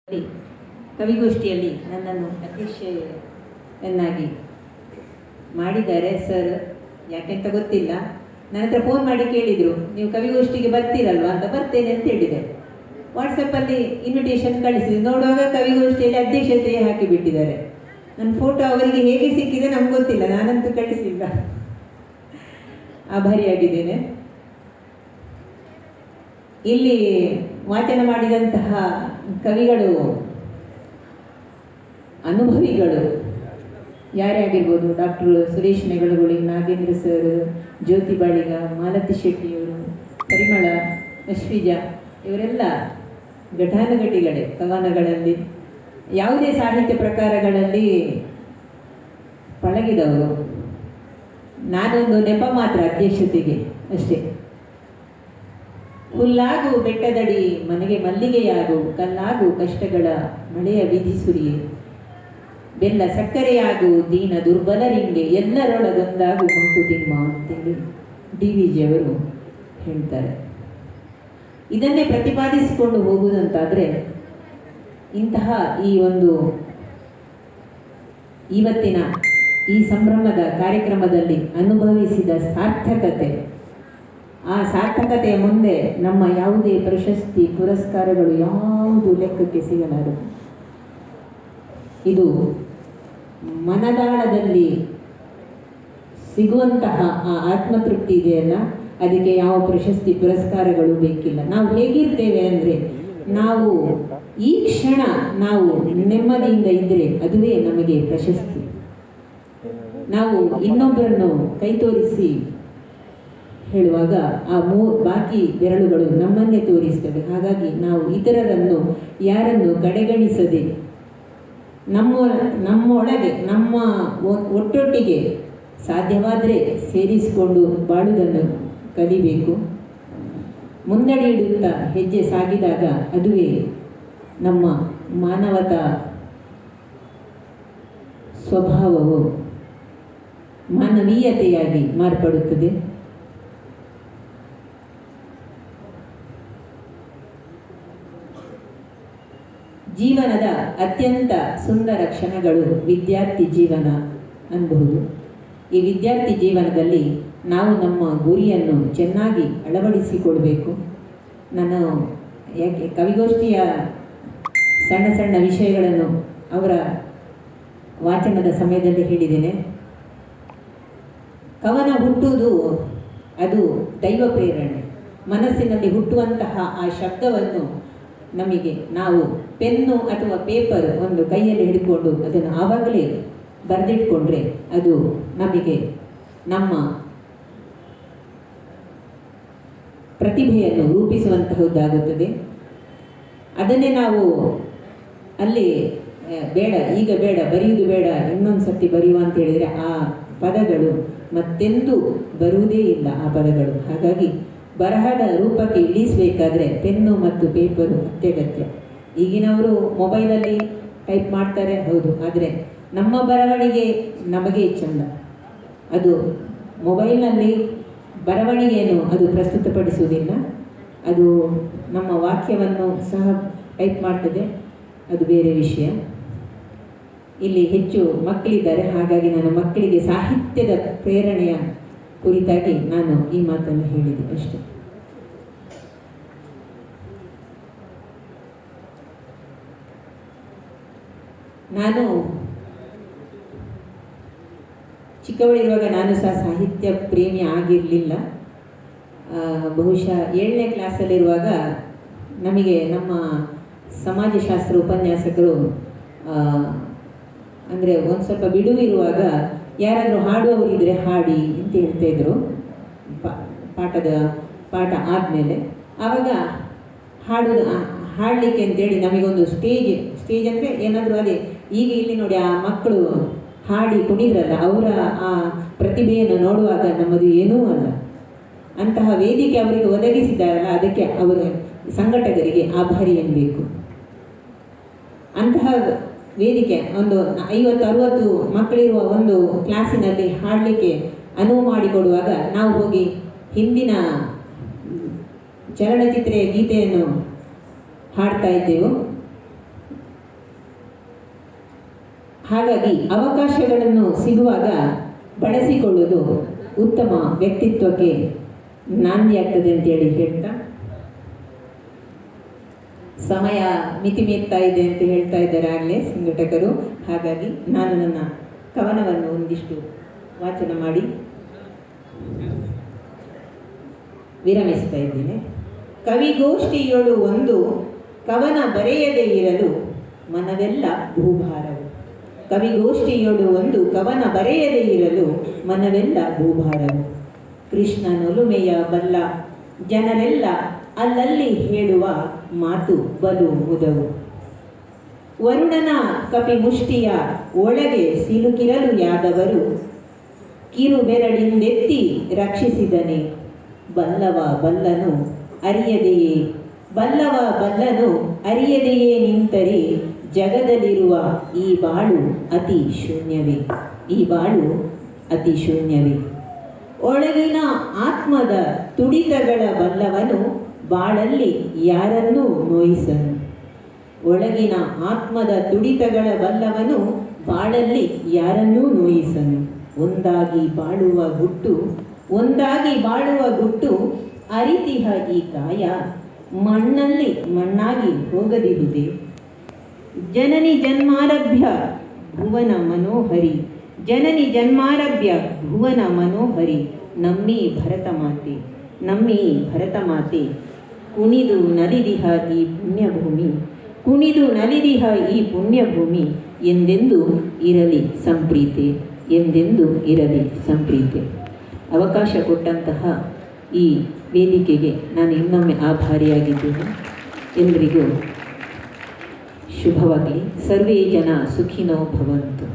ಕವಿಗೋಷ್ಠಿಯಲ್ಲಿ ನನ್ನನ್ನು ಅಧ್ಯಕ್ಷೆಯನ್ನಾಗಿ ಮಾಡಿದ್ದಾರೆ ಸರ್. ಯಾಕೆಂತ ಗೊತ್ತಿಲ್ಲ. ನನ್ನ ಹತ್ರ ಫೋನ್ ಮಾಡಿ ಕೇಳಿದರು, ನೀವು ಕವಿಗೋಷ್ಠಿಗೆ ಬರ್ತೀರಲ್ವಾ ಅಂತ. ಬರ್ತೇನೆ ಅಂತ ಹೇಳಿದೆ. ವಾಟ್ಸಪ್ಪಲ್ಲಿ ಇನ್ವಿಟೇಷನ್ ಕಳಿಸಿದೆ. ನೋಡುವಾಗ ಕವಿಗೋಷ್ಠಿಯಲ್ಲಿ ಅಧ್ಯಕ್ಷತೆ ಹಾಕಿಬಿಟ್ಟಿದ್ದಾರೆ. ನನ್ನ ಫೋಟೋ ಅವರಿಗೆ ಹೇಗೆ ಸಿಕ್ಕಿದೆ ನಮ್ಗೆ ಗೊತ್ತಿಲ್ಲ, ನಾನಂತೂ ಕಳಿಸಿಲ್ಲ. ಆಭಾರಿಯಾಗಿದ್ದೇನೆ. ಇಲ್ಲಿ ವಾಚನ ಮಾಡಿದಂತಹ ಕವಿಗಳು ಅನುಭವಿಗಳು ಯಾರೇ ಆಗಿರ್ಬೋದು. ಡಾಕ್ಟರ್ ಸುರೇಶ್ ನೆಗಳಗುಳಿ, ನಾಗೇಂದ್ರ ಸರ್, ಜ್ಯೋತಿ ಬಾಳಿಗ, ಮಾಲತಿ ಶೆಟ್ಟಿಯವರು, ಪರಿಮಳ, ಅಶ್ವಿಜಾ ಇವರೆಲ್ಲ ಘಟಾನುಘಟಿಗಳೇ. ಕವನಗಳಲ್ಲಿ ಯಾವುದೇ ಸಾಹಿತ್ಯ ಪ್ರಕಾರಗಳಲ್ಲಿ ಪಳಗಿದವರು. ನಾನೊಂದು ನೆಪ ಮಾತ್ರ ಅಧ್ಯಕ್ಷತೆಗೆ ಅಷ್ಟೇ. ಹುಲ್ಲಾಗು ಬೆಟ್ಟದಡಿ ಮನೆಗೆ ಮಲ್ಲಿಗೆಯಾಗು, ಕಲ್ಲಾಗು ಕಷ್ಟಗಳ ಮಳೆಯ ವಿಧಿ ಸುರಿಯೆ, ಬೆಲ್ಲ ಸಕ್ಕರೆಯಾಗು ದೀನ ದುರ್ಬಲರಿಂಗೆ, ಎಲ್ಲರೊಳಗೊಂದಾಗು ಮಂಕುತಿಮ್ಮ ಅಂತೇಳಿ DVG ಅವರು ಹೇಳ್ತಾರೆ. ಇದನ್ನೇ ಪ್ರತಿಪಾದಿಸಿಕೊಂಡು ಹೋಗುವುದಂತಾದರೆ ಇಂತಹ ಈ ಒಂದು ಇವತ್ತಿನ ಈ ಸಂಭ್ರಮದ ಕಾರ್ಯಕ್ರಮದಲ್ಲಿ ಅನುಭವಿಸಿದ ಸಾರ್ಥಕತೆ, ಆ ಸಾರ್ಥಕತೆಯ ಮುಂದೆ ನಮ್ಮ ಯಾವುದೇ ಪ್ರಶಸ್ತಿ ಪುರಸ್ಕಾರಗಳು ಯಾವುದು ಲೆಕ್ಕಕ್ಕೆ ಸಿಗಲಾರದು. ಇದು ಮನದಾಳದಲ್ಲಿ ಸಿಗುವಂತಹ ಆ ಆತ್ಮತೃಪ್ತಿ ಇದೆಯಲ್ಲ, ಅದಕ್ಕೆ ಯಾವ ಪ್ರಶಸ್ತಿ ಪುರಸ್ಕಾರಗಳು ಬೇಕಿಲ್ಲ. ನಾವು ಹೇಗಿರ್ತೇವೆ ಅಂದರೆ, ನಾವು ಈ ಕ್ಷಣ ನಾವು ನೆಮ್ಮದಿಯಿಂದ ಇದ್ದರೆ ಅದುವೇ ನಮಗೆ ಪ್ರಶಸ್ತಿ. ನಾವು ಇನ್ನೊಬ್ಬರನ್ನು ಕೈ ತೋರಿಸಿ ಹೇಳುವಾಗ ಆ ಬಾಕಿ ಬೆರಳುಗಳು ನಮ್ಮನ್ನೇ ತೋರಿಸ್ತವೆ. ಹಾಗಾಗಿ ನಾವು ಇತರರನ್ನು ಯಾರನ್ನು ಕಡೆಗಣಿಸದೆ ನಮ್ಮೊಳಗೆ ನಮ್ಮ ಒಟ್ಟೊಟ್ಟಿಗೆ ಸಾಧ್ಯವಾದರೆ ಸೇರಿಸಿಕೊಂಡು ಬಾಳುವುದನ್ನು ಕಲಿಬೇಕು. ಮುನ್ನಡೆ ಇಡುತ್ತಾ ಹೆಜ್ಜೆ ಸಾಗಿದಾಗ ಅದುವೇ ನಮ್ಮ ಮಾನವತಾ ಸ್ವಭಾವವು ಮಾನವೀಯತೆಯಾಗಿ ಮಾರ್ಪಡುತ್ತದೆ. ಜೀವನದ ಅತ್ಯಂತ ಸುಂದರ ಕ್ಷಣಗಳು ವಿದ್ಯಾರ್ಥಿ ಜೀವನ ಅನ್ನಬಹುದು. ಈ ವಿದ್ಯಾರ್ಥಿ ಜೀವನದಲ್ಲಿ ನಾವು ನಮ್ಮ ಗುರಿಯನ್ನು ಚೆನ್ನಾಗಿ ಅಳವಡಿಸಿಕೊಳ್ಬೇಕು. ನಾನು ಯಾಕೆ ಕವಿಗೋಷ್ಠಿಯ ಸಣ್ಣ ಸಣ್ಣ ವಿಷಯಗಳನ್ನು ಅವರ ವಾಚನದ ಸಮಯದಲ್ಲಿ ಹೇಳಿದ್ದೇನೆ. ಕವನ ಹುಟ್ಟುವುದು ಅದು ದೈವ ಪ್ರೇರಣೆ. ಮನಸ್ಸಿನಲ್ಲಿ ಹುಟ್ಟುವಂತಹ ಆ ಶಬ್ದವನ್ನು ನಮಗೆ ನಾವು ಪೆನ್ನು ಅಥವಾ ಪೇಪರ್ ಒಂದು ಕೈಯಲ್ಲಿ ಹಿಡ್ಕೊಂಡು ಅದನ್ನು ಆವಾಗಲೇ ಬರೆದಿಟ್ಕೊಂಡ್ರೆ ಅದು ನಮಗೆ ನಮ್ಮ ಪ್ರತಿಭೆಯನ್ನು ರೂಪಿಸುವಂತಹದ್ದಾಗುತ್ತದೆ. ಅದನ್ನೇ ನಾವು ಅಲ್ಲಿ ಬೇಡ, ಈಗ ಬೇಡ, ಬರೆಯುವುದು ಬೇಡ, ಇನ್ನೊಂದು ಸರ್ತಿ ಬರೆಯುವ ಅಂತ ಹೇಳಿದರೆ ಆ ಪದಗಳು ಮತ್ತೆಂದೂ ಬರುವುದೇ ಇಲ್ಲ ಆ ಪದಗಳು. ಹಾಗಾಗಿ ಬರಹದ ರೂಪಕ್ಕೆ ಇಳಿಸಬೇಕಾದ್ರೆ ಪೆನ್ನು ಮತ್ತು ಪೇಪರು ಅತ್ಯಗತ್ಯ. ಈಗಿನವರು ಮೊಬೈಲಲ್ಲಿ ಟೈಪ್ ಮಾಡ್ತಾರೆ, ಹೌದು, ಆದರೆ ನಮ್ಮ ಬರವಣಿಗೆ ನಮಗೆ ಚೆಂದ. ಅದು ಮೊಬೈಲ್ನಲ್ಲಿ ಬರವಣಿಗೆಯನ್ನು ಅದು ಪ್ರಸ್ತುತಪಡಿಸುವುದಿಲ್ಲ. ಅದು ನಮ್ಮ ವಾಕ್ಯವನ್ನು ಸಹ ಟೈಪ್ ಮಾಡ್ತದೆ, ಅದು ಬೇರೆ ವಿಷಯ. ಇಲ್ಲಿ ಹೆಚ್ಚು ಮಕ್ಕಳಿದ್ದಾರೆ, ಹಾಗಾಗಿ ನಾನು ಮಕ್ಕಳಿಗೆ ಸಾಹಿತ್ಯದ ಪ್ರೇರಣೆಯ ಕುರಿತಾಗಿ ನಾನು ಈ ಮಾತನ್ನು ಹೇಳಿದೆ ಅಷ್ಟೇ. ನಾನು ಚಿಕ್ಕವಳಿರುವಾಗ ನಾನು ಸಹ ಸಾಹಿತ್ಯ ಪ್ರೇಮಿ ಆಗಿರಲಿಲ್ಲ. ಬಹುಶಃ 7ನೇ ಕ್ಲಾಸಲ್ಲಿರುವಾಗ ನಮಗೆ ನಮ್ಮ ಸಮಾಜಶಾಸ್ತ್ರ ಉಪನ್ಯಾಸಕರು ಅಂದರೆ ಒಂದು ಸ್ವಲ್ಪ ಬಿಡುವಿರುವಾಗ ಯಾರಾದರೂ ಹಾಡುವವರಿದ್ದರೆ ಹಾಡಿ ಅಂತ ಹೇಳ್ತಾಯಿದ್ರು. ಪಾಠ ಆದಮೇಲೆ ಆವಾಗ ಹಾಡಲಿಕ್ಕೆ ಅಂತೇಳಿ ನಮಗೊಂದು ಸ್ಟೇಜ್ ಅಂದರೆ ಏನಾದರೂ ಅದೇ ಈಗ ಇಲ್ಲಿ ನೋಡಿ ಆ ಮಕ್ಕಳು ಹಾಡಿ ಕುಣಿದ್ರಲ್ಲ, ಅವರ ಆ ಪ್ರತಿಭೆಯನ್ನು ನೋಡುವಾಗ ನಮ್ಮದು ಏನೂ ಅಲ್ಲ. ಅಂತಹ ವೇದಿಕೆ ಅವರಿಗೆ ಒದಗಿಸಿದ್ದಾರಲ್ಲ, ಅದಕ್ಕೆ ಅವರ ಸಂಘಟಕರಿಗೆ ಆಭಾರಿ ಎನ್ನಬೇಕು. ಅಂತಹ ವೇದಿಕೆ ಒಂದು 50-60 ಮಕ್ಕಳಿರುವ ಒಂದು ಕ್ಲಾಸಿನಲ್ಲಿ ಹಾಡಲಿಕ್ಕೆ ಅನುವು ಮಾಡಿಕೊಡುವಾಗ ನಾವು ಹೋಗಿ ಹಿಂದಿನ ಚಲನಚಿತ್ರ ಗೀತೆಯನ್ನು ಹಾಡ್ತಾ ಇದ್ದೆವು. ಹಾಗಾಗಿ ಅವಕಾಶಗಳನ್ನು ಸಿಗುವಾಗ ಬಳಸಿಕೊಳ್ಳುವುದು ಉತ್ತಮ ವ್ಯಕ್ತಿತ್ವಕ್ಕೆ ನಾಂದಿಯಾಗ್ತದೆ ಅಂತೇಳಿ ಹೇಳ್ತಾ, ಸಮಯ ಮಿತಿ ಮೀರ್ತಾ ಇದೆ ಅಂತ ಹೇಳ್ತಾ ಇದ್ದಾರೆ ಆಗಲೇ ಸಂಘಟಕರು. ಹಾಗಾಗಿ ನಾನು ನನ್ನ ಕವನವನ್ನು ಒಂದಿಷ್ಟು ವಾಚನ ಮಾಡಿ ವಿರಮಿಸ್ತಾ ಇದ್ದೇನೆ. ಕವಿಗೋಷ್ಠಿಯೊಳು ಒಂದು ಕವನ ಬರೆಯದೇ ಇರಲು ಮನವೆಲ್ಲ ಭೂಭಾರವು. ಕವಿಗೋಷ್ಠಿಯೊಳು ಒಂದು ಕವನ ಬರೆಯದೇ ಇರಲು ಮನವೆಲ್ಲ ಭೂಭಾರವು. ಕೃಷ್ಣನೊಲುಮೆಯ ಬಲ್ಲ ಜನರೆಲ್ಲ ಅಲ್ಲಲ್ಲಿ ಹೇಳುವ ಮಾತು ಬಲು ಮುದವು. ವರುಣನ ಕಪಿಮುಷ್ಟಿಯ ಒಳಗೆ ಸಿಲುಕಿರಲು ಯಾದವರು ಕಿರುಬೆರಳಿಂದೆತ್ತಿ ರಕ್ಷಿಸಿದನೆ. ಬಲ್ಲವ ಬಲ್ಲನು ಅರಿಯದೆಯೇ, ಬಲ್ಲವ ಬಲ್ಲನು ಅರಿಯದೆಯೇ ನಿಂತರೆ ಜಗದಲ್ಲಿರುವ ಈ ಬಾಳು ಅತಿ ಶೂನ್ಯವೇ, ಈ ಬಾಳು ಅತಿ ಶೂನ್ಯವೇ. ಒಳಗಿನ ಆತ್ಮದ ತುಡಿತಗಳ ಬಲ್ಲವನು ಬಾಳಲ್ಲಿ ಯಾರನ್ನೂ ನೋಯಿಸನು. ಒಳಗಿನ ಆತ್ಮದ ತುಡಿತಗಳ ಬಲ್ಲವನು ಬಾಳಲ್ಲಿ ಯಾರನ್ನೂ ನೋಯಿಸನು. ಒಂದಾಗಿ ಬಾಳುವ ಗುಟ್ಟು, ಒಂದಾಗಿ ಬಾಳುವ ಗುಟ್ಟು ಅರಿತಿಹ ಈ ಕಾಯ ಮಣ್ಣಲ್ಲಿ ಮಣ್ಣಾಗಿ ಹೋಗದಿರುವುದೇ. ಜನನಿ ಜನ್ಮಾರಭ್ಯ ಭುವನ ಮನೋಹರಿ, ಜನನಿ ಜನ್ಮಾರಭ್ಯ ಭುವನ ಮನೋಹರಿ. ನಮ್ಮಿ ಭರತ ಮಾತೆ, ನಮ್ಮಿ ಭರತ ಮಾತೆ. ಕುಣಿದು ನಲಿದಿಹ ಈ ಪುಣ್ಯಭೂಮಿ, ಕುಣಿದು ನಲಿದಿಹ ಈ ಪುಣ್ಯಭೂಮಿ. ಎಂದೆಂದು ಇರಲಿ ಸಂಪ್ರೀತೆ, ಎಂದೆಂದು ಇರಲಿ ಸಂಪ್ರೀತೆ. ಅವಕಾಶ ಕೊಟ್ಟಂತಹ ಈ ವೇದಿಕೆಗೆ ನಾನು ಇನ್ನೊಮ್ಮೆ ಆಭಾರಿಯಾಗಿದ್ದೇನೆ. ಎಲ್ಲರಿಗೂ ಶುಭವಾಗಲಿ. ಸರ್ವೇ ಜನ ಸುಖಿನೋ ಭವಂತು.